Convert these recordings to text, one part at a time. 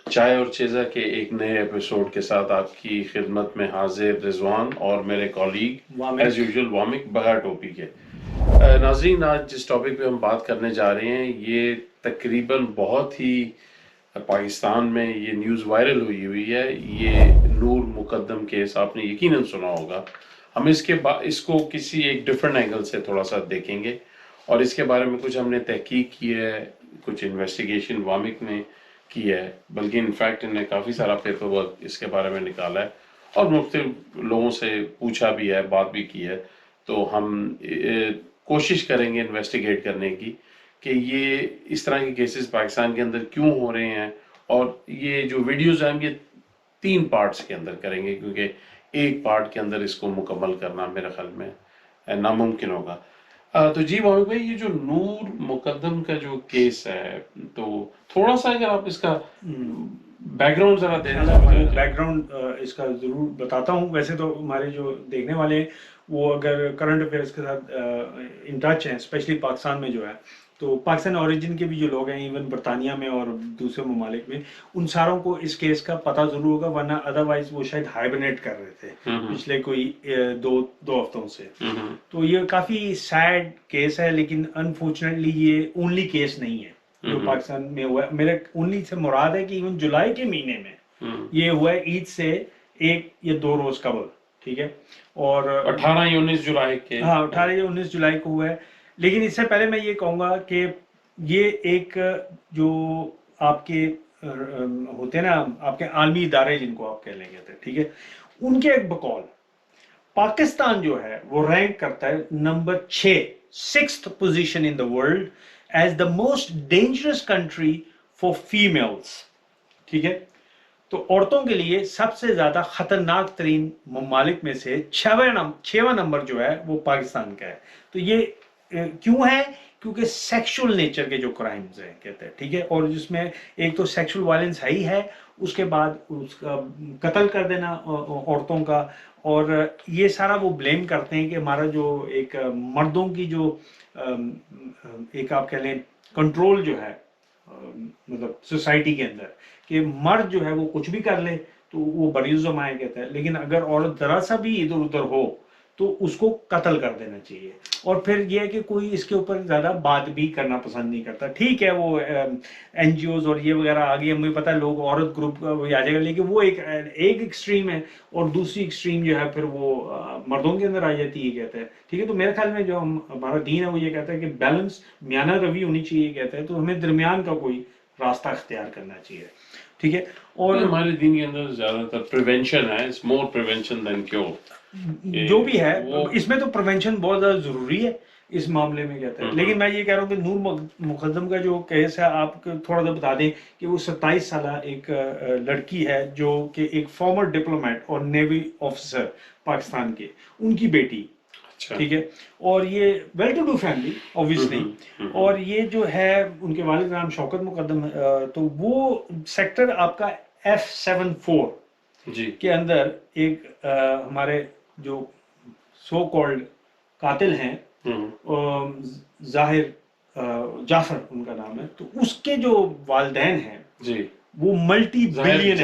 चाय और चेज़ा के एक नए एपिसोड के साथ आपकी खिदमत में हाजिर रिजवान और मेरे colleague as Wamiq. Usual Wamiq बगैर टोपी के। नाज़रीन, आज जिस टॉपिक पे हम बात करने जा रहे हैं ये तकरीबन बहुत ही पाकिस्तान में ये न्यूज़ वायरल हुई हुई है। ये नूर मुकद्दम केस आपने यकीनन सुना होगा। हम इसको किसी एक डिफरेंट एंगल से थोड़ा सा देखेंगे और इसके बारे में कुछ हमने तहकीक की है, कुछ इन्वेस्टिगेशन वामिक ने की है, बल्कि इनफैक्ट इन्हें काफ़ी सारा पेपर वर्क इसके बारे में निकाला है और मुख्तलिफ लोगों से पूछा भी है, बात भी की है। तो हम कोशिश करेंगे इन्वेस्टिगेट करने की कि ये इस तरह के केसेस पाकिस्तान के अंदर क्यों हो रहे हैं। और ये जो वीडियोस हैं हम ये 3 पार्ट्स के अंदर करेंगे, क्योंकि एक पार्ट के अंदर इसको मुकम्मल करना मेरे ख्याल में नामुमकिन होगा। तो जी मोहम्मद भाई, ये जो नूर मुकद्दम का जो केस है, तो थोड़ा सा अगर आप इसका बैकग्राउंड जरा दे दें मैं तो बैकग्राउंड इसका ज़रूर बताता हूँ। वैसे तो हमारे जो देखने वाले हैं वो अगर करंट अफेयर्स के साथ इन टच हैं, स्पेशली पाकिस्तान में जो है, तो पाकिस्तान ओरिजिन के भी जो लोग हैं, इवन बरतानिया में और दूसरे ममालिक में, उन सारों को इस केस का पता ज़रूर होगा, वरना अदरवाइज वो शायद हाइबरनेट कर रहे थे पिछले कोई दो हफ्तों से। तो ये काफ़ी सैड केस है, लेकिन अनफॉर्चुनेटली ये ओनली केस नहीं है जो पाकिस्तान में हुआ है। मेरे ओनली से मुराद है कि इवन जुलाई के महीने में ये हुआ है, ईद से 1 या 2 रोज कबल, ठीक है। और 18 या 19 जुलाई के। हाँ, 18 या 19 जुलाई को हुआ है। लेकिन इससे पहले मैं ये कहूँगा कि ये एक जो आपके होते हैं ना, आपके आलमी इदारे जिनको आप कह लेंगे, ठीक है, उनके एक बकौल पाकिस्तान जो है वो रैंक करता है number 6, 6th position in the world as the most dangerous country for females, ठीक है। तो औरतों के लिए सबसे ज्यादा खतरनाक तरीन ममालिक में से 6वां नंबर जो है वो पाकिस्तान का है। तो ये क्यों है? क्योंकि सेक्सुअल नेचर के जो क्राइम्स हैं, कहते हैं, ठीक है, और जिसमें एक तो सेक्सुअल वायलेंस है ही है, उसके बाद उसका कत्ल कर देना औरतों का। और ये सारा वो ब्लेम करते हैं कि हमारा जो एक मर्दों की जो एक आप कह लें कंट्रोल जो है, मतलब सोसाइटी के अंदर, कि मर्द जो है वो कुछ भी कर ले तो वो बरीजुम आए, कहता है, लेकिन अगर औरत जरा सा भी इधर उधर हो तो उसको कत्ल कर देना चाहिए। और फिर यह है कि कोई इसके ऊपर ज़्यादा बात भी करना पसंद नहीं करता। ठीक है, वो एनजीओज और ये वगैरह आ गई, हमें पता है, लोग औरत ग्रुप का वही आ जाएगा, लेकिन वो एक एक्सट्रीम है और दूसरी एक्सट्रीम जो है फिर वो मर्दों के अंदर आ जाती है, कहता है, ठीक है। तो मेरे ख्याल में जो हमारा दीन है वो ये कहता है कि बैलेंस, म्याना रवि होनी चाहिए, कहता है, तो हमें दरमियान का कोई रास्ता अख्तियार करना चाहिए, ठीक है। और हमारे दिन के अंदर ज्यादातर प्रिवेंशन है, it's more prevention than cure. जो भी है, वो इसमें तो प्रिवेंशन बहुत ज़्यादा ज़रूरी है इस मामले में, कहता है। लेकिन मैं ये कह रहा हूँ कि नूर मुकद्दम का जो केस है, आप थोड़ा सा बता दें कि वो 27 साल एक लड़की है जो कि एक फॉर्मर डिप्लोमेट और नेवी ऑफिसर पाकिस्तान के, उनकी बेटी, अच्छा। ठीक है। और ये well to do family obviously. और ये जो है उनके वालिद नाम शौकत मुकद्दम है। तो वो सेक्टर आपका F74 जी। के अंदर एक हमारे जो सो कॉल्ड कातिल हैं, जाहिर जाफर उनका नाम है, तो उसके जो वालिदैन हैं जी। वो मल्टी बिलियन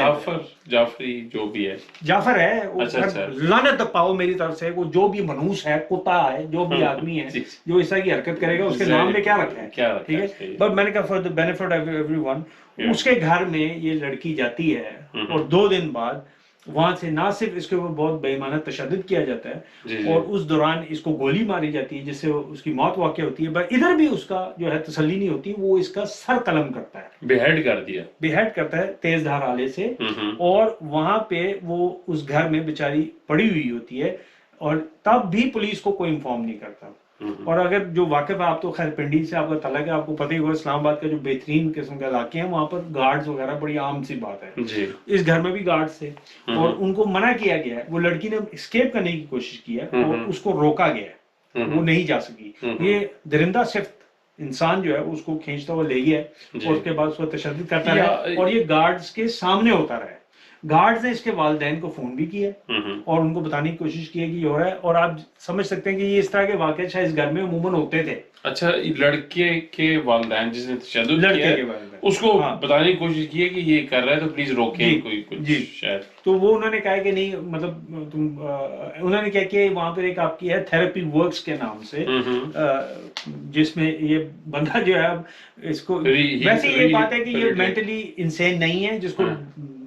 जाफरी जो भी है। जाफर है वो। अच्छा अच्छा। लानत पाओ मेरी तरफ से, वो जो भी मनूस है, कुत्ता है, जो भी आदमी है जो इस तरह की हरकत करेगा, उसके नाम में क्या रखा है, क्या रखा ठीक है। बट मैंने कहा for the benefit of everyone, उसके घर में ये लड़की जाती है और 2 दिन बाद वहां से ना सिर्फ इसके ऊपर बहुत बेईमाना तशद्दुद किया जाता है, और उस दौरान इसको गोली मारी जाती है जिससे उसकी मौत वाक़ होती है। बट इधर भी उसका जो है तसल्ली नहीं होती, वो इसका सर कलम करता है, बेहेड करता है तेज धार आले से। और वहां पे वो उस घर में बेचारी पड़ी हुई होती है और तब भी पुलिस को कोई इन्फॉर्म नहीं करता। और अगर जो वाकिफ है, आप तो खैर पिंडी से आपका तलक है, आपको पता ही होगा, इस्लामाबाद का जो बेहतरीन किस्म के इलाके हैं वहां पर गार्ड्स वगैरह बड़ी आम सी बात है जी। इस घर में भी गार्ड्स थे और उनको मना किया गया है। वो लड़की ने एस्केप करने की कोशिश की है और उसको रोका गया है, वो नहीं जा सकी। ये दरिंदा सिर्फ इंसान जो है उसको खींचता हुआ ले गया है और उसके बाद उसको तशद्दुद करता रहा और ये गार्ड्स के सामने होता रहा है। गार्ड्स ने इसके वालिदैन को फोन भी किया और उनको बताने की कोशिश की है कि ये हो रहा है, और आप समझ सकते हैं कि ये इस तरह के वाकये शायद इस घर में अमूमन होते थे। अच्छा, लड़के के वालिदैन जिसने तशद्दुद लड़के किया के है वालिदैन, उसको हाँ। बताने की कोशिश की है कि ये कर रहा है तो प्लीज जी रोकें कोई कुछ जी। शायद। तो वो उन्होंने कहा कि नहीं, मतलब तुम उन्होंने क्या किया, वहां पर एक आपकी है थेरेपी वर्क्स के नाम से, जिसमें ये बंदा जो है अब इसको, वैसे ये बात है कि ये मेंटली इंसेन नहीं है, जिसको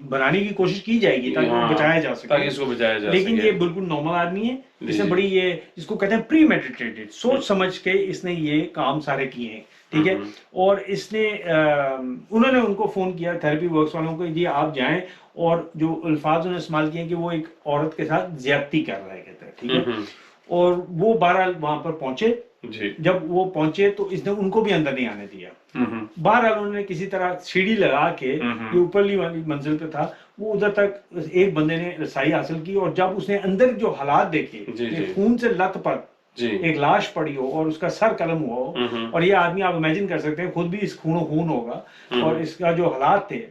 बनाने की कोशिश की जाएगी ताकि वो बचाया जा सके, ताकि इसको बचाया जा लेकिन सके। ये बिल्कुल नॉर्मल आदमी है। इसने बड़ी, ये इसको कहते हैं प्री मेडिटेटेड, सोच समझ के इसने ये काम सारे किए हैं, ठीक है। और इसने उन्होंने उनको फोन किया थेरेपी वर्क्स वालों को, जी आप जाएं, और जो अल्फाज उन्होंने इस्तेमाल किए कि वो एक औरत के साथ ज्यादती कर रहा है, कहते हैं, ठीक है। और वो बहरहाल वहां पर पहुंचे जी। जब वो पहुंचे तो इसने उनको भी अंदर नहीं आने दिया। बहरहाल उन्होंने किसी तरह सीढ़ी लगा के, ये ऊपरली वाली मंजिल पे था, वो उधर तक एक बंदे ने रसाई हासिल की, और जब उसने अंदर जो हालात देखे कि खून से लथपथ एक लाश पड़ी हो और उसका सर कलम हुआ हो, और ये आदमी आप इमेजिन कर सकते हैं खुद भी इस खून खून होगा, और इसका जो हालात थे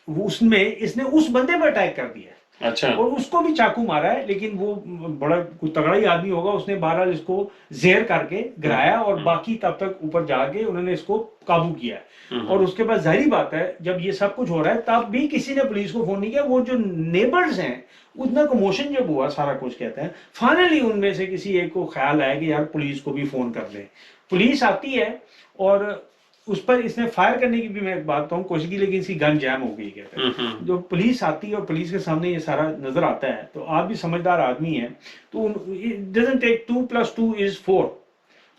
वो, उसमें इसने उस बंदे पर अटैक कर दिया। अच्छा। और उसको भी चाकू मारा है, लेकिन वो बड़ा कुछ तगड़ा ही आदमी होगा, उसने बहरहाल इसको जहर करके गिराया, और बाकी तब तक ऊपर जाके उन्होंने इसको काबू किया है। और उसके बाद जाहिर बात है जब ये सब कुछ हो रहा है तब भी किसी ने पुलिस को फोन नहीं किया। वो जो नेबर्स हैं, उतना कमोशन जब हुआ, सारा कुछ कहते हैं, फाइनली उनमें से किसी एक को ख्याल आया कि यार पुलिस को भी फोन कर दे। पुलिस आती है और उस पर इसने फायर करने की भी मैं एक बात कहूँ कोशिश की, लेकिन इसकी गन जैम हो गई, कहते हैं। जो पुलिस आती है और पुलिस के सामने ये सारा नजर आता है, तो आप भी समझदार आदमी हैं, तो डजंट टेक 2 + 2 = 4।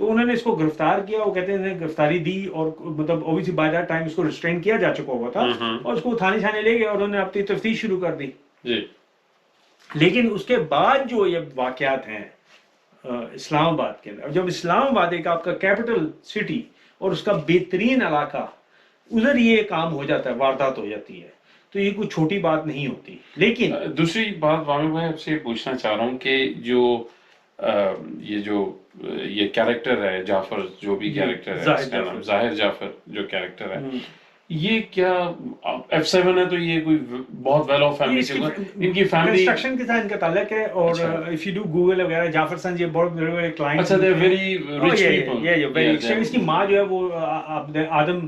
तो उन्होंने इसको गिरफ्तार किया, वो कहते हैं गिरफ्तारी दी, और मतलब ऑब्वियसली बाय दैट टाइम इसको रिस्ट्रेन किया जा चुका हुआ था, और उसको थाने छाने ले गए और उन्होंने अपनी तफ्तीश शुरू कर दी जी। लेकिन उसके बाद जो ये वाकयात हैं इस्लामाबाद के अंदर, जब इस्लामाबाद एक आपका कैपिटल सिटी और उसका बेहतरीन इलाका, उधर ये काम हो जाता है, वारदात हो जाती है, तो ये कोई छोटी बात नहीं होती। लेकिन दूसरी बात वामिक भाई आपसे पूछना चाह रहा हूँ कि ये कैरेक्टर है जाफर, जो भी कैरेक्टर है, जाहिर जाफर जो कैरेक्टर है, ये क्या F7 है, तो ये कोई बहुत वेल ऑफ फैमिली से, इनकी फैमिली कंस्ट्रक्शन के साथ इनका ताल्लुक है। और इफ यू डू गूगल वगैरह, जाफर सन ये बहुत बड़े क्लाइंट, अच्छा, दे वेरी रिच पीपल, ये वेरी रिच। इसकी माँ जो है वो आदम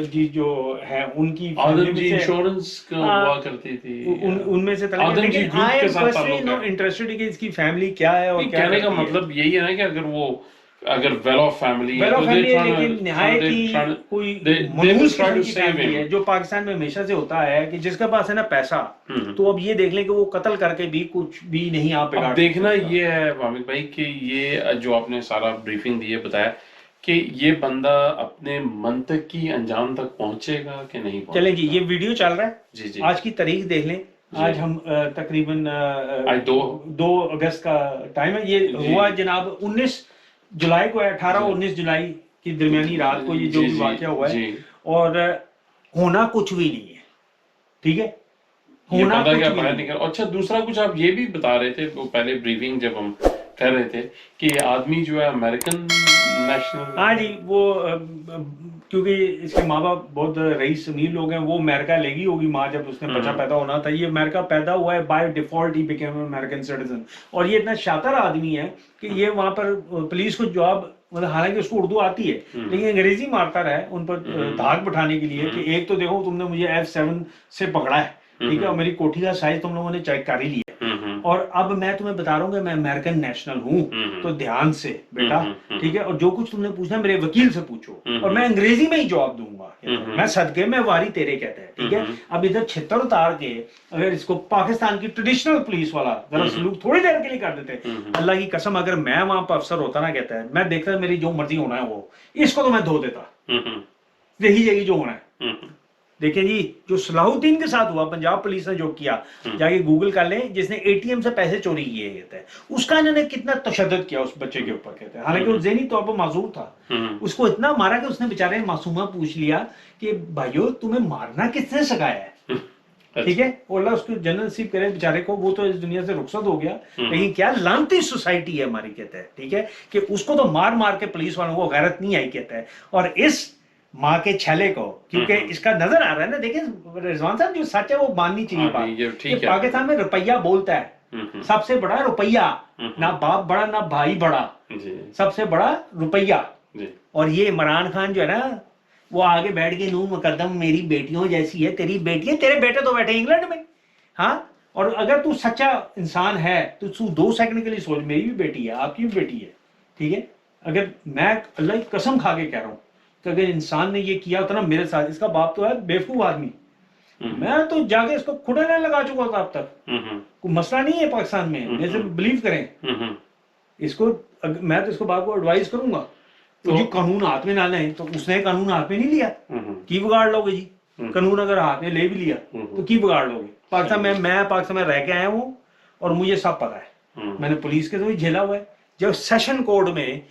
जी जो है, उनकी आदम जी इंश्योरेंस का हुआ करती थी, उनमें से आदम जी ग्रुप के साथ ताल्लुक है। इंटरेस्टेड कि इसकी फैमिली क्या है, और कहने का मतलब यही है ना कि अगर वेल ऑफ फैमिली है, तो लेकिन निहायत ही कोई मनहूस किस्म की फैमिली है, जो पाकिस्तान में हमेशा से होता है कि जिसके पास है ना पैसा, तो अब ये देख लें कि वो कत्ल करके भी कुछ भी नहीं आप बिगाड़। देखना ये है वामिक भाई कि ये जो आपने सारा ब्रीफिंग दी है, बताया कि ये बंदा अपने मंतक की अंजाम तक पहुंचेगा कि नहीं पहुंचेगा। चलें जी, ये वीडियो चल रहा है जी जी। आज की तारीख देख लें, आज हम तकरीबन 2 अगस्त का टाइम है। ये हुआ जनाब 19 जुलाई को है, 18 और 19 जुलाई की दरमियानी रात को ये जो भी वाकया हुआ है, और होना कुछ भी नहीं है, ठीक है, होना कुछ भी नहीं है। अच्छा, दूसरा कुछ आप ये भी बता रहे थे वो पहले ब्रीफिंग जब हम कर रहे थे कि ये आदमी जो है अमेरिकन नेशनल, हाँ जी, वो क्योंकि इसके माँ बाप बहुत रईस अमीर लोग हैं, वो अमेरिका लेगी होगी माँ जब उसने बच्चा पैदा होना था, ये अमेरिका पैदा हुआ है, by default he became American citizen. और ये इतना शातिर आदमी है कि ये वहां पर पुलिस को जवाब, मतलब हालांकि उसको उर्दू आती है लेकिन अंग्रेजी मारता रहा है उन पर धाक बिठाने के लिए कि एक तो देखो तुमने मुझे F7 से पकड़ा है, ठीक है, और मेरी कोठी का साइज तुम लोगों ने चेक कर ही लिया, और अब मैं तुम्हें बता रहा हूँ कि मैं अमेरिकन नेशनल हूँ, तो ध्यान से बेटा, ठीक है, और जो कुछ तुमने पूछना मेरे वकील से पूछो, और मैं अंग्रेजी में ही जवाब दूंगा, मैं सदके में वारी तेरे, कहते हैं, ठीक है। अब इधर छितर उतार के अगर इसको पाकिस्तान की ट्रेडिशनल पुलिस वाला जरा सलूक थोड़ी देर के लिए कर देते, अल्लाह की कसम अगर मैं वहां पर अफसर होता ना, कहता है, मैं देखता मेरी जो मर्जी होना है वो, इसको तो मैं धो देता, यही जाएगी जो होना है। देखिए जी, जो सलाहुद्दीन के साथ हुआ, पंजाब पुलिस ने जो किया, जाके गूगल कर लें, जिसने ATM से पैसे चोरी किए, कहते हैं, उसका इन्होंने कितना तशद्दुद किया उस बच्चे के ऊपर, कहते हैं, हालांकि वो ज़हनी तौर पर माजूर था, उसको इतना मारा कि उसने बेचारे मासूमा पूछ लिया कि भाइयों तुम्हें मारना किसने सिखाया है, ठीक है, अल्लाह उसको जन्नत नसीब करे बेचारे को, वो तो इस दुनिया से रुखसत हो गया, लेकिन क्या लानती सोसाइटी है हमारी, कहते हैं, ठीक है, कि उसको तो मार मार के पुलिस वालों को गैरत नहीं आई, कहते हैं। और इस माँ के छले को, क्योंकि इसका नजर आ रहा है ना। देखिए रिजवान साहब, जो सच है वो माननी चाहिए हाँ, बात। ये ठीक कि है। पाकिस्तान में रुपया बोलता है, सबसे बड़ा रुपया, ना बाप बड़ा ना भाई बड़ा, जी सबसे बड़ा रुपया। जी और ये इमरान खान जो है ना, वो आगे बैठ के नून मुकद्दम मेरी बेटियों जैसी है, तेरी बेटी है, तेरे बेटे तो बैठे इंग्लैंड में। हाँ, और अगर तू सच्चा इंसान है तो तू 2 सेकंड के लिए सोच, मेरी भी बेटी है, आपकी भी बेटी है, ठीक है। अगर मैं अल्लाह की कसम खा के कह रहा हूं कि अगर इंसान ने ये किया होता ना मेरे साथ, इसका बाप तो है बेवकूफ आदमी, मैं तो जाके इसको खुदा नहीं लगा चुका था अब तक। कोई मसला नहीं है पाकिस्तान में, मेरे से बिलीव करें इसको। मैं तो इसको बाप को एडवाइस करूंगा तो जी कानून हाथ में ना लें। तो उसने कानून हाथ में नहीं लिया, की बिगाड़ लोगे जी? कानून अगर हाथ में ले भी लिया तो की बिगाड़ लोगे? पाकिस्तान में, मैं पाकिस्तान में रह के आया हूँ और मुझे सब पता है। मैंने पुलिस के तो भी झेला हुआ है। जब सेशन कोर्ट में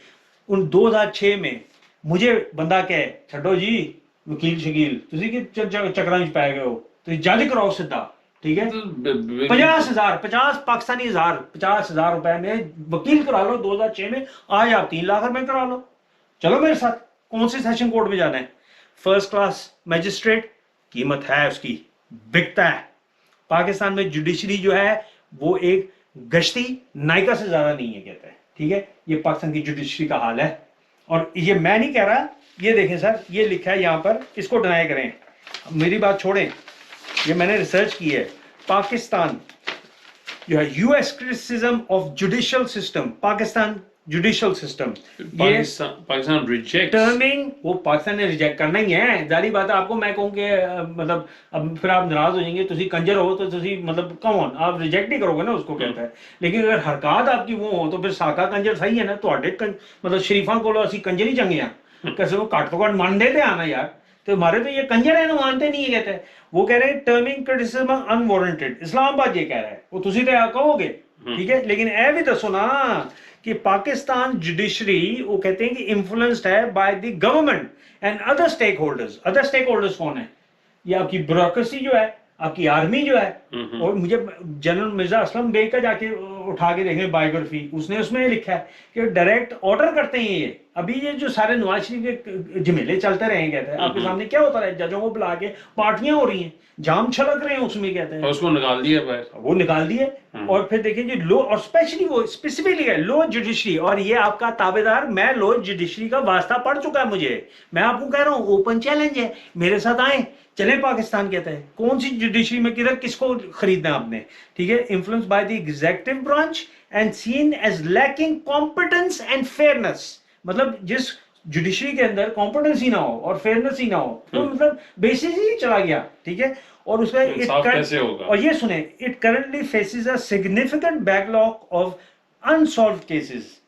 उन 2006 में मुझे बंदा कहे छो जी वकील शकील तुम कि चक्कर पै गए हो तो जज कराओ सीधा, ठीक है। 50 पाकिस्तानी हजार, 50,000 रुपए में वकील करा लो 2006 में। आज आप 3 लाख रुपए करा लो, चलो मेरे साथ। कौन से सेशन कोर्ट में जाना है? फर्स्ट क्लास मजिस्ट्रेट, कीमत है उसकी, बिकता है। पाकिस्तान में जुडिशरी जो है वो एक गश्ती नायका से ज्यादा नहीं है, कहते हैं, ठीक है। ये पाकिस्तान की जुडिशरी का हाल है। और ये मैं नहीं कह रहा, ये देखें सर, ये लिखा है यहां पर, इसको डिनाई करें, मेरी बात छोड़ें, ये मैंने रिसर्च की है। पाकिस्तान जो है, US criticism of judicial system, Pakistan judicial system, ये पाकिस्तान रिजेक्ट टर्मिंग, वो पाकिस्तान ने रिजेक्ट करना ही है, जारी बात है। आपको मैं कहूँ कि मतलब अब फिर आप नाराज हो जाएंगे, तुसी कंजर हो तो तुसी मतलब कम ऑन आप रिजेक्ट ही करोगे ना उसको, कहता है। लेकिन अगर हरकत आपकी वो हो तो फिर साका कंजर सही है ना। तो मतलब शरीफा को असि कंजर ही चंगे हैं, कैसे वो घट तो घट मान देते आना यार। तो हमारे तो ये कंजर है ना, मानते नहीं है, कहते हैं। वो कह रहे हैं टर्मिंग क्रिटिसिज्म अनवारंटेड, इस्लामाबाद ये कह रहा है, वो तुसी तो कहोगे, ठीक है। लेकिन ए भी दसो ना कि पाकिस्तान जुडिशरी, वो कहते हैं कि इन्फ्लुएंस्ड है by the government and other stakeholders. Other stakeholders कौन है? ये आपकी ब्यूरोक्रेसी जो है, आपकी आर्मी जो है। और मुझे जनरल मिर्जा असलम बेग का जाके उठा के देखें बायोग्राफी, उसने उसमें लिखा है कि डायरेक्ट ऑर्डर करते हैं ये। अभी ये जो सारे नवाज शरीफ के झमेले चलते रहे, कहते हैं, आपके सामने क्या होता है, जजों को बुला के पार्टियां हो रही हैं, जाम छलक रहे हैं उसमें, कहते हैं। उसको निकाल दिया बाहर, वो निकाल दिए। और फिर देखिए जो लो, और स्पेशली वो स्पेसिफिकली है लो जुडिशरी, और ये आपका ताबेदार, मैं लो जुडिशरी का वास्ता पड़ चुका है मुझे। मैं आपको कह रहा हूं ओपन चैलेंज है, मेरे साथ आए, चले पाकिस्तान, कहते हैं। कौन सी जुडिशरी में किधर किसको खरीदना आपने, ठीक है। Influence by the executive branch and seen as lacking competence and fairness. मतलब जिस जुडिशरी के अंदर कॉम्पिटेंस ही ना हो और फेयरनेस ही ना हो, तो मतलब बेसिस ही चला गया, ठीक है। और उसमें कैसे होगा? और ये सुने, it currently faces a significant backlog of unsolved cases.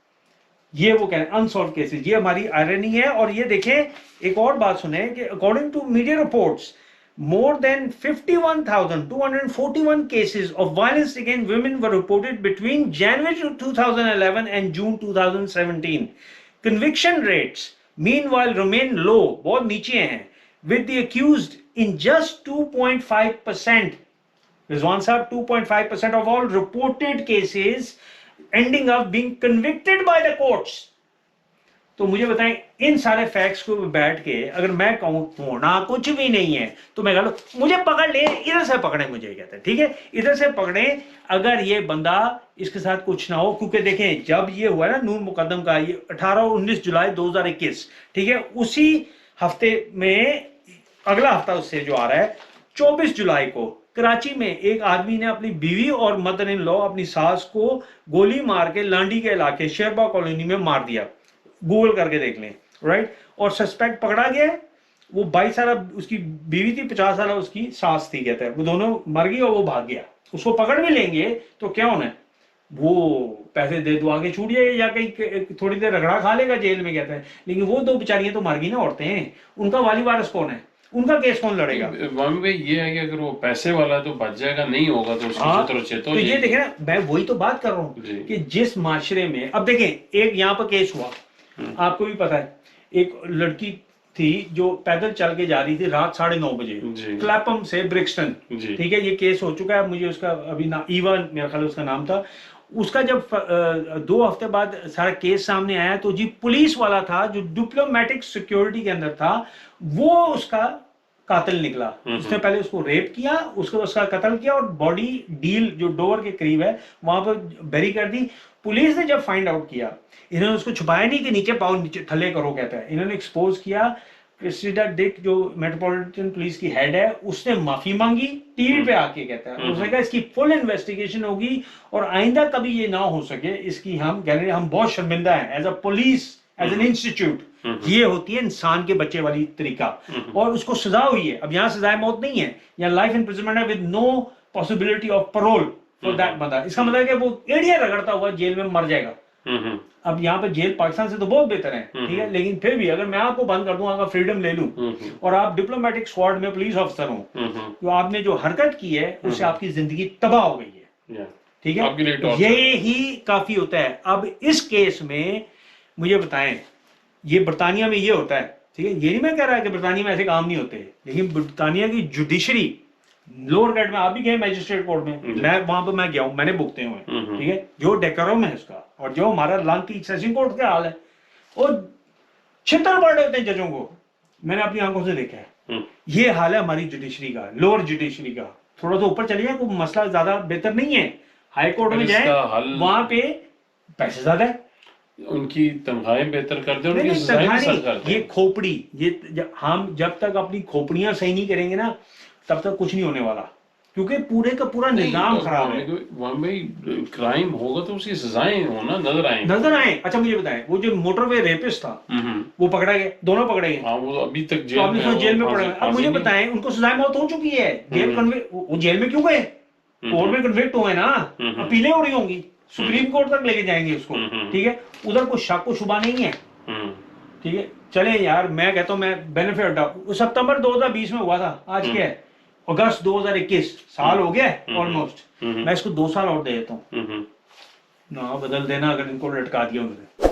ये वो कह रहे हैं अनसॉल्व केसेस, ये हमारी आयरनी है। और ये देखें एक और बात सुने कि according to media reports, more than 51,241 cases of violence against women were reported between January 2011 and June 2017. Conviction rates meanwhile remain low, बहुत नीचे हैं, with the accused in just 2.5%. Rizwan Saab, 2.5% of all reported cases ending up being convicted by the courts. तो मुझे बताएं, इन सारे facts को बैठ के अगर मैं कहूं होना कुछ भी नहीं है, तो मैं कह लो मुझे पकड़ ले, इधर से पकड़े मुझे, कहते हैं, ठीक है, इधर से पकड़े अगर ये बंदा इसके साथ कुछ ना हो। क्योंकि देखें जब ये हुआ ना नून मुकद्दम का, ये 18 और 19 जुलाई 2021, ठीक है, उसी हफ्ते में अगला हफ्ता उससे जो आ रहा है 24 जुलाई को कराची में एक आदमी ने अपनी बीवी और मदर इन लॉ, अपनी सास को गोली मार के लांडी के इलाके शेरबा कॉलोनी में मार दिया। गूगल करके देख लें, राइट। और सस्पेक्ट पकड़ा गया। वो 22 साल उसकी बीवी थी, 50 साल उसकी सास थी, कहते हैं। वो दोनों मर गई और वो भाग गया। उसको पकड़ भी लेंगे तो क्या होना है, वो पैसे दे दो आगे छूट जाएगा या कहीं थोड़ी देर रगड़ा खा लेगा जेल में, कहते हैं। लेकिन वो 2 बेचारियां तो मर गई ना औरतें, उनका वाली वारिस कौन है, उनका केस कौन लड़ेगा? भाई ये है कि अगर वो पैसे वाला है तो बच जाएगा, नहीं होगा तो उसकी तो ये देखें ना, मैं वही तो बात कर रहा हूँ कि जिस माशरे में, अब देखें एक यहाँ पर केस हुआ, आपको भी पता है, एक लड़की थी जो पैदल चल के जा रही थी रात 9:30 बजे क्लैपम से ब्रिक्सटन, ठीक है। ये केस हो चुका है, मुझे उसका अभी ना ईवा मेरा ख्याल उसका नाम था। उसका जब 2 हफ्ते बाद सारा केस सामने आया तो जी पुलिस वाला था जो डिप्लोमेटिक सिक्योरिटी के अंदर था, वो उसका कातिल निकला। उसने पहले उसको रेप किया, उसको उसका कत्ल किया और बॉडी डील जो डोवर के करीब है वहां पर बेरी कर दी। पुलिस ने जब फाइंड आउट किया, इन्होंने उसको छुपाया नहीं कि नीचे पाओ नीचे थले करो कहता है, इन्होंने एक्सपोज किया। क्रिस्टिना डिक जो मेट्रोपॉलिटन पुलिस की हेड है, उसने माफी मांगी टीवी पे आके, कहता है उसने कहा इसकी फुल इन्वेस्टिगेशन होगी और आइंदा कभी ये ना हो सके इसकी हम गैलरी, हम बहुत शर्मिंदा हैं as a police, as an institute. ये होती है इंसान के बच्चे वाली तरीका। और उसको सजा हुई है, अब यहाँ सजाए मौत नहीं है, यहाँ लाइफ इम्प्रिजनमेंट है with no possibility of parole for that बंदा। इसका मतलब है कि वो एड़िया रगड़ता हुआ जेल में मर जाएगा। अब यहाँ पे जेल पाकिस्तान से तो बहुत बेहतर है, ठीक है, लेकिन फिर भी अगर मैं आपको बंद कर दूं, आपका फ्रीडम ले लूं और आप डिप्लोमेटिक स्क्वाड में पुलिस ऑफिसर हो, तो आपने जो हरकत की है उससे आपकी जिंदगी तबाह हो गई है, ठीक है, ये ही काफी होता है। अब इस केस में मुझे बताएं, ये बरतानिया में ये होता है, ठीक है, ये नहीं मैं कह रहा कि बरतानिया में ऐसे काम नहीं होते, लेकिन बरतानिया की जुडिशरी लोअर ग्रेड में, आप भी गए मैजिस्ट्रेट कोर्ट में, मैं वहां पर मैं गया हूं, मैंने भुगते हुए, ठीक है, जो डेकोरम है उसका और जो हमारा लांती सेशन कोर्ट का हाल है, और छितर पड़ रहे होते हैं जजों को, मैंने अपनी आंखों से देखा है। ये हाल है हमारी जुडिशरी का, लोअर जुडिशरी का। थोड़ा सा ऊपर चलिए, कोई मसला ज्यादा बेहतर नहीं है, हाई कोर्ट में जाए वहां पे पैसे ज्यादा है, उनकी तनख्वाहें बेहतर कर दे, उनकी सजाएं भी सख्त कर दे। ये खोपड़ी, ये हम जब तक अपनी खोपड़ियां सही नहीं करेंगे ना, तब तक कुछ नहीं होने वाला, क्योंकि पूरे का पूरा निजाम खराब है। वहां में क्राइम होगा तो उसकी सजाएं होना नजर आए। अच्छा मुझे बताएं, वो जो मोटरवे रेपिस्ट था वो पकड़ा गया, दोनों पकड़े गए, हाँ, वो अभी तक जेल में पड़े। अब मुझे बताएं, उनको सजाएं मौत हो चुकी है, जेल वो जेल में क्यों गए? कोर्ट में कन्विक्ट हुए ना, अपीलें हो रही होंगी, सुप्रीम कोर्ट तक लेके जाएंगे उसको, ठीक है, उधर कोई शक को शुबा नहीं है, ठीक है। चले यार, मैं कहता हूँ, मैं बेनिफिट सितंबर 2020 में हुआ था, आज क्या है, अगस्त 2021, साल हो गया ऑलमोस्ट। मैं इसको 2 साल और दे देता हूँ ना, बदल देना अगर इनको लटका दिया उन्होंने,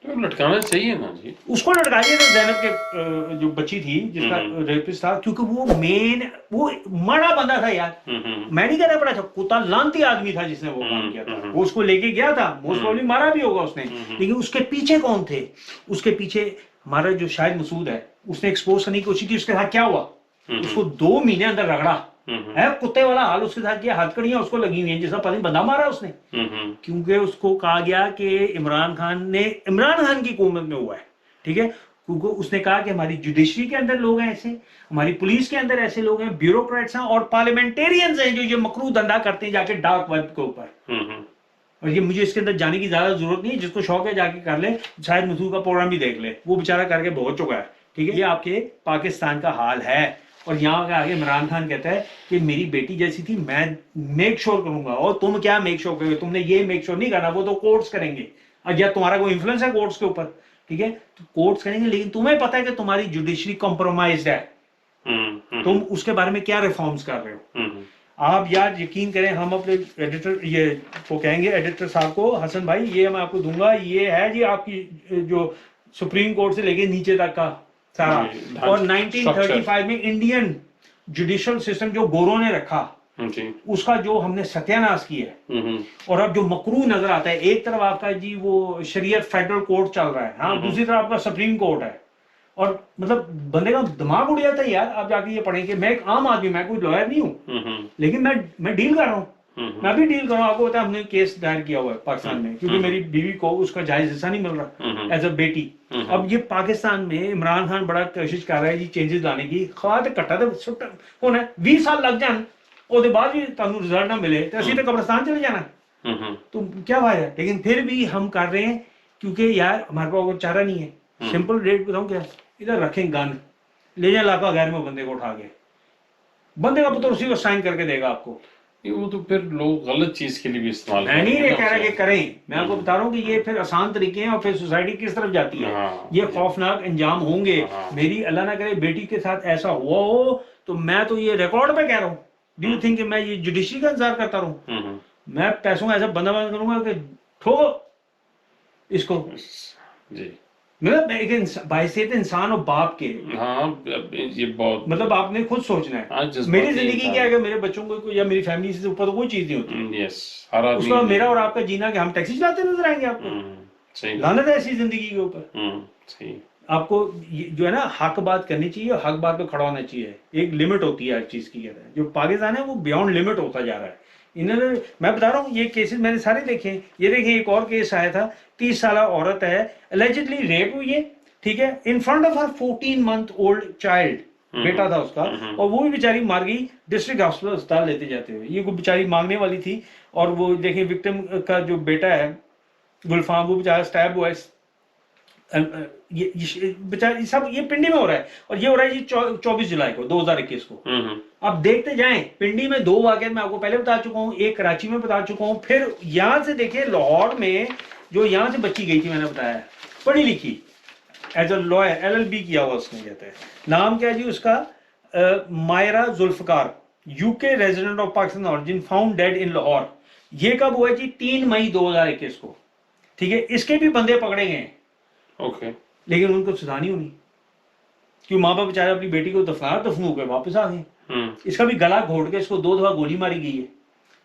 तो लटकाना चाहिए ना जी, उसको लटका दिया। तो जैनब के जो बच्ची थी जिसका रेपिस्ट था, क्योंकि वो माड़ा बंदा था यार, मैं नहीं कहना पड़ा था, कुत्ता लांती आदमी था जिसने वो काम किया था, वो उसको लेके गया था, मोस्ट प्रॉब्ली मारा भी होगा उसने, लेकिन उसके पीछे कौन थे? उसके पीछे हमारा जो शाहिद मसूद है, उसने एक्सपोज करने की कोशिश की, उसके साथ क्या हुआ, उसको 2 महीने अंदर रगड़ा है, कुत्ते वाला हाल उसके साथ किया, हथकड़ियां उसको लगी हुई हैं जैसा पता नहीं बंदा मारा उसने, क्योंकि उसको कहा गया कि इमरान खान की हुकूमत में हुआ है, ठीक है, क्योंकि उसने कहा कि हमारी जुडिशरी के अंदर लोग हैं ऐसे, हमारी पुलिस के अंदर ऐसे लोग हैं, ब्यूरोक्रेट्स हैं और पार्लियामेंटेरियंस हैं जो ये मकरू धंधा करते हैं जाके डार्क वेब के ऊपर। और ये मुझे इसके अंदर जाने की ज्यादा जरूरत नहीं है, जिसको शौक है जाके कर ले, शायद मसूद का प्रोग्राम भी देख ले, वो बेचारा करके बहुत चुका है, ठीक है। ये आपके पाकिस्तान का हाल है। और यहाँ का आगे इमरान खान कहता है कि मेरी बेटी जैसी थी, मैं मेक श्योर करूंगा, और तुम क्या मेक श्योर करोगे? तुमने ये मेक श्योर नहीं करना, वो तो कोर्ट्स करेंगे, और या तुम्हारा कोई इन्फ्लुएंस है कोर्ट्स के ऊपर, ठीक है, तो कोर्ट्स करेंगे, लेकिन तुम्हें पता है कि तुम्हारी जुडिशरी कॉम्प्रोमाइज्ड है, तुम उसके बारे में क्या रिफॉर्म्स कर रहे हो? आप यार यकीन करें, हम अपने एडिटर ये को कहेंगे, एडिटर साहब को, हसन भाई ये मैं आपको दूंगा, ये है जी आपकी जो सुप्रीम कोर्ट से लेके नीचे तक का सारा, और 1935 में इंडियन जुडिशियल सिस्टम जो गोरों ने रखा, उसका जो हमने सत्यानाश किया है, और अब जो मकरू नजर आता है, एक तरफ आपका जी वो शरीयत फेडरल कोर्ट चल रहा है, हाँ, दूसरी तरफ आपका सुप्रीम कोर्ट है, और मतलब बंदे का दिमाग उड़ जाता है यार। आप जाके ये पढ़ें कि मैं एक आम आदमी, मैं कोई लॉयर नहीं हूँ, लेकिन मैं डील कर रहा हूँ, मैं भी डील कर रहा हूँ। आपको पता है हमने केस दायर किया हुआ है पाकिस्तान में, क्योंकि मेरी बीवी को उसका जायज हिस्सा नहीं मिल रहा एज अ बेटी। अब ये पाकिस्तान में इमरान खान बड़ा कोशिश कर रहा है जी चेंजेस लाने की, ख्वाह कट्टा तो सुट होना 20 साल लग जान, उसके बाद भी तुम रिजल्ट ना मिले तो असी तो कब्रिस्तान चले जाना, तो क्या फायदा है? लेकिन फिर भी हम कर रहे हैं, क्योंकि यार हमारे पास कोई चारा नहीं है। सिंपल रेट बताऊं क्या, इधर रखें गन, ले जाए लाका गैर में बंदे को उठा के, बंदे का पुत्र उसी को साइन करके देगा आपको। वो तो फिर लोग गलत चीज के लिए भी इस्तेमाल मैं नहीं कह रहा कि करें, मैं आपको बता रहा हूँ कि ये फिर आसान तरीके हैं, और फिर सोसाइटी किस तरफ जाती है, ये खौफनाक अंजाम होंगे। मेरी अल्लाह ना करे बेटी के साथ ऐसा हुआ हो, तो मैं तो ये रिकॉर्ड पे कह रहा हूँ, डू यू थिंक मैं ये जुडिशरी का इंतजार करता रहूं? मैं पैसों का ऐसा बंदा बंद करूंगा कि ठोको इसको जी। मतलब एक बाहैसियत इंसान और बाप के, हाँ अब ये बहुत मतलब आपने खुद सोचना है। हाँ मेरी जज्बाती जिंदगी क्या इंसान। है, अगर मेरे बच्चों को या मेरी फैमिली से ऊपर तो कोई चीज नहीं होती। यस, हर आदमी उसका की मेरा और जिंदगी। आपका जीना कि हम टैक्सी चलाते नजर आएंगे आपको? सही बात। लानत है ऐसी जिंदगी के ऊपर। सही। आपको जो है ना हक बात करनी चाहिए और हक बात पे खड़ा होना चाहिए। एक लिमिट होती है हर चीज की, कहते हैं जो पाकिस्तान है वो बियॉन्ड लिमिट होता जा रहा है। इन्होंने, मैं बता रहा हूँ ये केसेस मैंने सारे देखे हैं। ये देखें एक और केस आया था, 30 साल औरत है, अलेजिडली रेप हुई है, ठीक है, in front of her 14 month old child, बेटा था उसका, और वो भी बेचारी मार गई डिस्ट्रिक्ट हॉस्पिटल अस्पताल लेते जाते हुए। ये कोई बेचारी मांगने वाली थी, और वो देखें विक्टिम का जो बेटा है गुलफाम, वो बेचारा स्टैब हुआ है। ये बेचारे सब ये पिंडी में हो रहा है, और ये हो रहा है जी 24 जुलाई को 2021 को। अब देखते जाएं, पिंडी में 2 वाकये मैं आपको पहले बता चुका हूं, एक कराची में बता चुका हूं, फिर यहां से देखिए लाहौर में जो यहां से बच्ची गई थी, मैंने बताया, पढ़ी लिखी, एज अ लॉयर, LLB किया हुआ उसने, कहते हैं नाम क्या है जी उसका, Maira Zulfiqar, UK resident of Pakistan origin, found dead in Lahore. ये कब हुआ जी? 3 मई 2021 को, ठीक है। इसके भी बंदे पकड़े गए, ओके। लेकिन उनको सजा नहीं होनी, क्यों? माँ बाप बेचारे अपनी बेटी को दफनू के वापस आ गए। इसका भी गला घोट के इसको 2 दफा गोली मारी गई है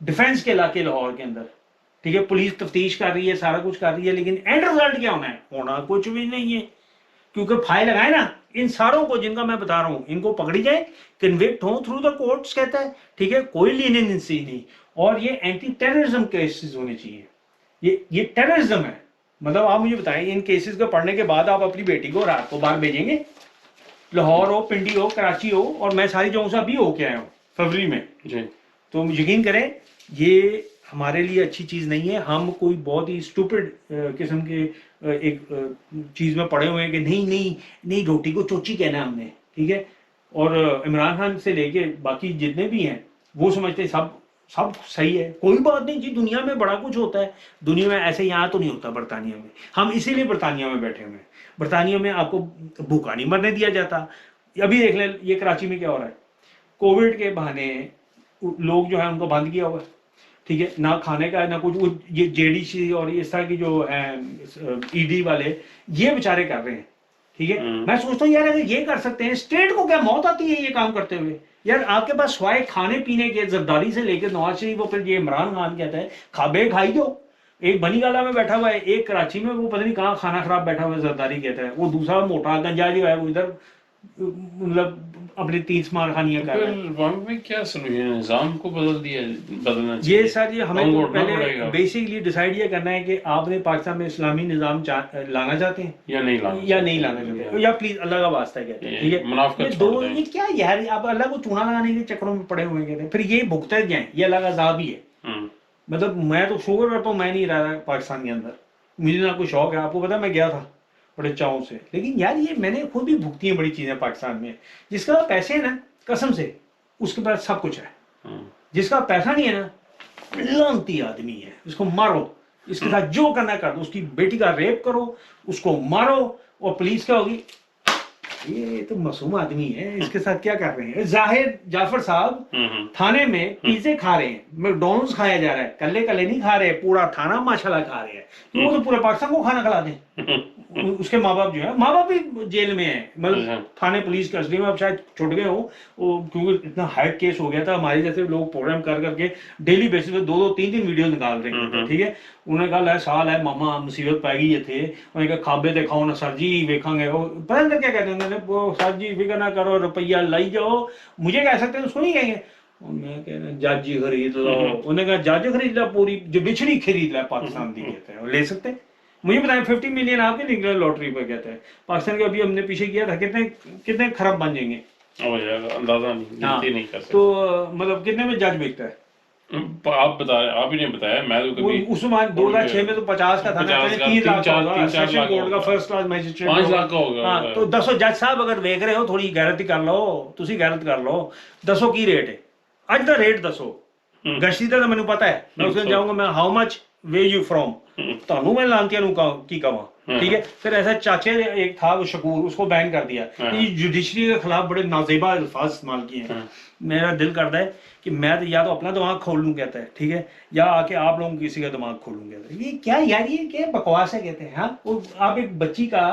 डिफेंस के इलाके लाहौर के अंदर, ठीक है। पुलिस तफ्तीश कर रही है, सारा कुछ कर रही है, लेकिन एंड रिजल्ट क्या होना है? होना कुछ भी नहीं है, क्योंकि फाइल लगाए ना इन सारों को जिनका मैं बता रहा हूं, इनको पकड़ी जाए, कन्विक्ट हो थ्रू द कोर्ट्स, कहता है, ठीक है, कोई लीनियंसी नहीं। और ये एंटी टेररिज्म केसेस होने चाहिए। ये टेररिज्म है। मतलब आप मुझे बताएं, इन केसेस को पढ़ने के बाद आप अपनी बेटी को रात को बाहर भेजेंगे? लाहौर हो, पिंडी हो, कराची हो, और मैं सारी जगहों से अभी होके आया हूँ फरवरी में जी। तो यकीन करें ये हमारे लिए अच्छी चीज नहीं है। हम कोई बहुत ही स्टूपिड किस्म के एक चीज में पड़े हुए हैं कि नहीं नहीं नहीं, रोटी को चोची कहना है हमने, ठीक है। और इमरान खान से लेके बाकी जितने भी हैं वो समझते हैं सब सब सही है। कोई बात नहीं जी, दुनिया में बड़ा कुछ होता है। दुनिया में ऐसे यहाँ तो नहीं होता बरतानिया में। हम इसीलिए बरतानिया में बैठे हुए हैं। बरतानिया में आपको भूखा नहीं मरने दिया जाता। अभी देख लें ये कराची में क्या हो रहा है, कोविड के बहाने लोग जो है उनको बंद किया हुआ है, ठीक है, ना खाने का ना कुछ। ये JDC और इस तरह की जो है ED वाले, ये बेचारे कर रहे हैं, ठीक है। मैं सोचता हूँ यार अगर ये कर सकते हैं, स्टेट को क्या मौत आती है ये काम करते हुए? यार आपके पास स्वाय खाने पीने के जरदारी से लेकर नवाज शरीफ, फिर ये इमरान खान कहता है खाबे खाई दो। एक बनीगाला में बैठा हुआ है, एक कराची में, वो पता नहीं कहाँ खाना खराब बैठा हुआ है, जरदारी कहता है। वो दूसरा मोटा गंजा जो है वो इधर मतलब अपनी 30 मार खानियां कर रहा है। वहां पे क्या सोल्यूशन? निजाम को बदलना चाहिए। ये सर ये हमें तो उठना पहले पड़ेगा बेसिकली डिसाइड ये करना है कि आपने पाकिस्तान में इस्लामी निजाम लाना चाहते हैं या नहीं लाना या नहीं लाना चाहते, या प्लीज अल्लाह का वास्ता कहते हैं, ठीक है। मुनाफिकत ये छोड़ दो दें। ये क्या यार, आप अल्लाह को चूना लगाने के चक्करों में पड़े हुए कहते हैं, फिर ये भुगते जाए, ये अल्लाह का अज़ाब ही है। मतलब मैं तो शुक्र करता हूँ मैं नहीं रह रहा पाकिस्तान के अंदर, मुझे ना कोई शौक है। आपको पता मैं गया था बड़े चाव से, लेकिन यार ये मैंने खुद भी भुगती है बड़ी चीजें पाकिस्तान में। जिसका पैसे है ना कसम से उसके पास सब कुछ है। जिसका पैसा नहीं है ना लानती आदमी है, उसको मारो, इसके साथ जो करना कर दो, उसकी बेटी का रेप करो, उसको मारो, और पुलिस क्या होगी, ये तो मासूम आदमी है, इसके साथ क्या कर रहे हैं। जाहिर जाफर साहब थाने में पिज्जे खा रहे हैं, मैकडॉनल्ड्स खाया जा रहा है, कल्ले कल्ले नहीं खा रहे, पूरा थाना माशाल्लाह खा रहे हैं। वो तो पूरे पाकिस्तान को खाना खिला दें। उसके माँ बाप जो है, माँ बाप भी जेल में है, मतलब थाने पुलिस कस्टडी में। अब शायद छुट गए हो क्योंकि इतना हाई केस हो गया था। हमारे जैसे लोग प्रोग्राम कर करके डेली बेसिस पे 2-2 3-3 वीडियो निकाल रहे थे, ठीक है। उन्होंने कहा साल है मामा मुसीबत पै गई थे, उन्होंने कहा खाबे ते खाओ ना सर जी वेखांगे, पता नहीं क्या कहते हैं सर जी, फिक्र ना करो, रुपया लाई जाओ, मुझे कह सकते हैं, उसको नहीं कहेंगे। मैं कह रहा जज खरीद लो, उन्होंने कहा जज खरीद ला, पूरी जो बिछड़ी खरीद ला पाकिस्तान की, कहते हैं ले सकते। मुझे बताएं 50 मिलियन आपके निकले लॉटरी पर, कहते हैं पाकिस्तान के। अभी हमने पीछे किया था, कितने कितने खरब बन जाएंगे अंदाजा नहीं, गिनती नहीं कर सकते। तो मतलब कितने में जज बिकता है? आप बता रहे, आप ही ने बताया, मैं तो कभी उस समय 2006 में तो 50 का था ना, 3 लाख का होगा, सेशन कोर्ट का फर्स्ट क्लास मैजिस्ट्रेट 5 लाख का होगा। हाँ, तो दसो जज साहब अगर देख रहे हो थोड़ी गैरती कर लो, तुसी गैरत कर लो, दसो की रेट है अज दा रेट दसो। गश्ती का तो मैंने पता है, मैं उसमें जाऊंगा, मैं how much way you from, ਤੁਹਾਨੂੰ मैं लानतिया की कवा, ठीक है। फिर ऐसा चाचे एक था वो शकूर, उसको बैन कर दिया। ये जुडिशरी के खिलाफ बड़े नाजेबा अल्फाज इस्तेमाल किए हैं। मेरा दिल करता है कि मैं तो या तो अपना दिमाग खोल लूँ, कहता है, ठीक है, या आके आप लोगों किसी का दिमाग खोलूँ, कहता है। ये क्या यार, ये क्या बकवास है, कहते हैं। हाँ, आप एक बच्ची का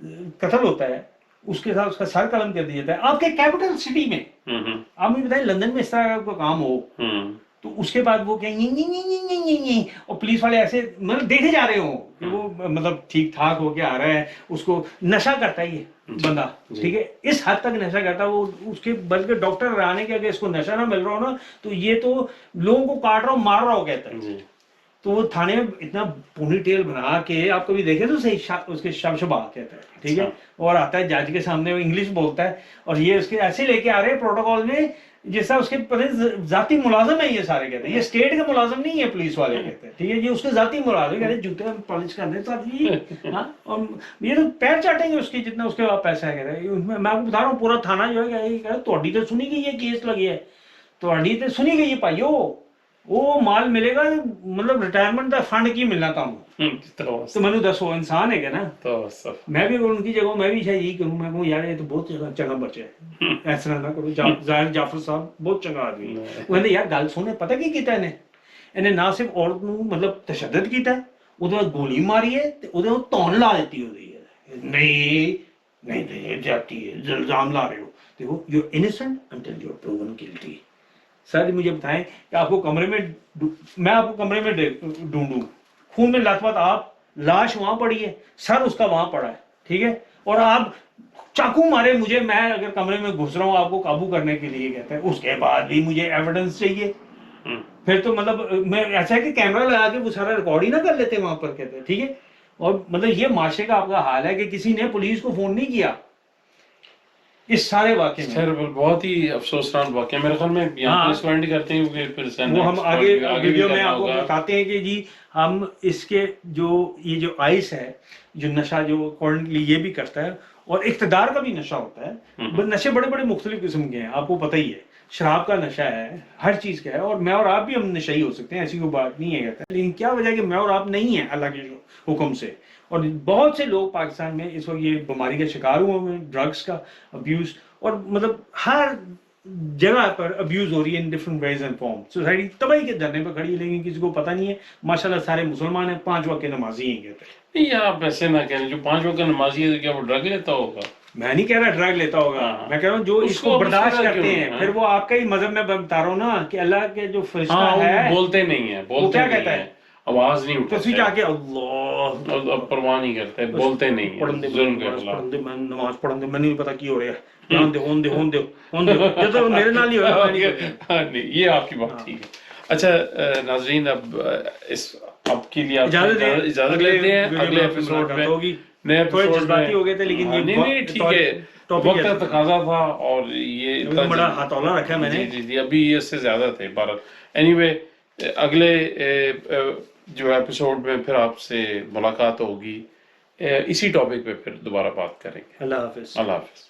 कत्ल होता है, उसके साथ उसका सर कलम कर दिया जाता है आपके कैपिटल सिटी में। आप मुझे बताइए लंदन में इस तरह का कोई काम हो तो उसके बाद वो क्या और पुलिस वाले ऐसे मतलब देखे जा रहे हो कि वो मतलब ठीक ठाक होके आ रहा है, उसको नशा करता ही है बंदा, ठीक है, इस हद तक नशा करता है वो, उसके बल्कि डॉक्टर आने के अगर इसको नशा ना मिल रहा हो ना तो ये तो लोगों को काट रहा हो मार रहा हो कहता है। तो वो थाने में इतना पोनी टेल बना के आप कभी देखे तो सही उसके शबशबा कहता है, ठीक है, और आता है जज के सामने, वो इंग्लिश बोलता है और ये उसके ऐसे लेके आ रहे हैं प्रोटोकॉल में जैसा उसके जाती मुलाजम है, ये सारे कहते हैं ये स्टेट के मुलाजम नहीं है पुलिस वाले कहते हैं, ठीक है, ये उसके जाती मुलाजम कहते हैं जूते पॉलिश कर दे साथ ही हाँ, और ये तो पैर चाटेंगे उसके जितना उसके पास पैसा है कहते हैं। मैं आपको बता रहा हूँ पूरा थाना जो है थोड़ी तो सुनी गई है केस लगी है, थोड़ी तो सुनी गई है भाइयों, वो माल मिलेगा मतलब रिटायरमेंट का फंड की मिलना काम तो मैंने दसो इंसान है क्या ना, तो मैं भी उनकी जगह मैं भी शायद यही करूँ, मैं कहूँ यार ये तो बहुत चंगा बच्चा है ऐसा ना करो। जाहिर जाफर साहब बहुत चंगा आदमी है, वो कहते यार गल सुने पता की कीता इन्हें ना सिर्फ औरत ਨੂੰ मतलब तशद्दद कीता ਉਹਦੇ ਬਾਅਦ ਗੋਲੀ ਮਾਰੀ है ਤੇ ਉਹਦੇ ਨੂੰ ਧੌਣ ਲਾ ਦਿੱਤੀ ਉਹਦੀ नहीं नहीं जाती है इल्जाम ला रहे हो, देखो you innocent until you are proven guilty. Sir मुझे बताएं कि आपको कमरे में मैं आपको कमरे में ढूंढूं, खून में लथपथ आप, लाश वहां पड़ी है, सर उसका वहां पड़ा है, ठीक है, और आप चाकू मारे मुझे, मैं अगर कमरे में घुस रहा हूं आपको काबू करने के लिए कहते हैं, उसके बाद भी मुझे एविडेंस चाहिए, फिर तो मतलब मैं ऐसा है कि कैमरा लगा के वो सारा रिकॉर्ड ही ना कर लेते वहां पर कहते हैं, ठीक है। और मतलब ये माशरे का आपका हाल है कि किसी ने पुलिस को फोन नहीं किया इस सारे वाकये में। बहुत ही अफसोसनाक वाकया, मेरे ख्याल में यहाँ पे इसको एंड करते हैं फिर वो हम आगे वीडियो में आपको बताते हैं कि जी हम इसके जो ये जो आइस है जो नशा जो अकॉर्डिंगली ये भी करता है और इख्तिदार का भी नशा होता है, नशे बड़े बड़े मुख्तलिफ किस्म के हैं आपको पता ही है, शराब का नशा है, हर चीज का है, और मैं और आप भी हम नशई हो सकते हैं, ऐसी कोई बात नहीं है कहता है, लेकिन क्या वजह कि मैं और आप नहीं है अल्लाह के हुक्म से। और बहुत से लोग पाकिस्तान में इस वक्त ये बीमारी के शिकार हुए हैं, ड्रग्स का अब्यूज, और मतलब हर जगह पर अब्यूज हो रही है in different ways and form. Society तबाही के धरने पर खड़ी है लेकिन किसी को पता नहीं है। माशाल्लाह सारे मुसलमान हैं, 5 वक्त के नमाजी हैं कहते हैं। नहीं आप ऐसे ना कह रहे, जो 5 वक्त का नमाजी है तो क्या वो ड्रग लेता होगा? मैं नहीं कह रहा ड्रग लेता होगा, मैं कह रहा हूँ जो इसको बर्दाश्त करते हैं, फिर वो आपका ही मजहब में बता रहा हूँ ना कि अल्लाह के जो फरिश्ता है बोलते नहीं है, बोलते क्या कहता है, आवाज नहीं उठाते, तस्वीर आके अल्लाह परवाह नहीं करते, बोलते नहीं है, जुल्म के खिलाफ नमाज पढ़न दे, मैंने नहीं पता की हो रहा है, ध्यान दे होन दे होन दे होन दे, ये तो मेरे नाल नहीं हो रहा। नहीं ये आपकी बात ठीक है। अच्छा नाज़रीन अब इस अब के लिए इजाजत लेते हैं, अगले एपिसोड में होगी, नए एपिसोड जज्बाती हो गए थे लेकिन ये नहीं ठीक है, वक्त का तकाजा था और ये बड़ा हथौला रखा मैंने, जी अभी ये इससे ज्यादा थे 12। एनीवे अगले जो एपिसोड में फिर आपसे मुलाकात होगी, इसी टॉपिक पे फिर दोबारा बात करेंगे। अल्लाह हाफिज। अल्लाह हाफिज।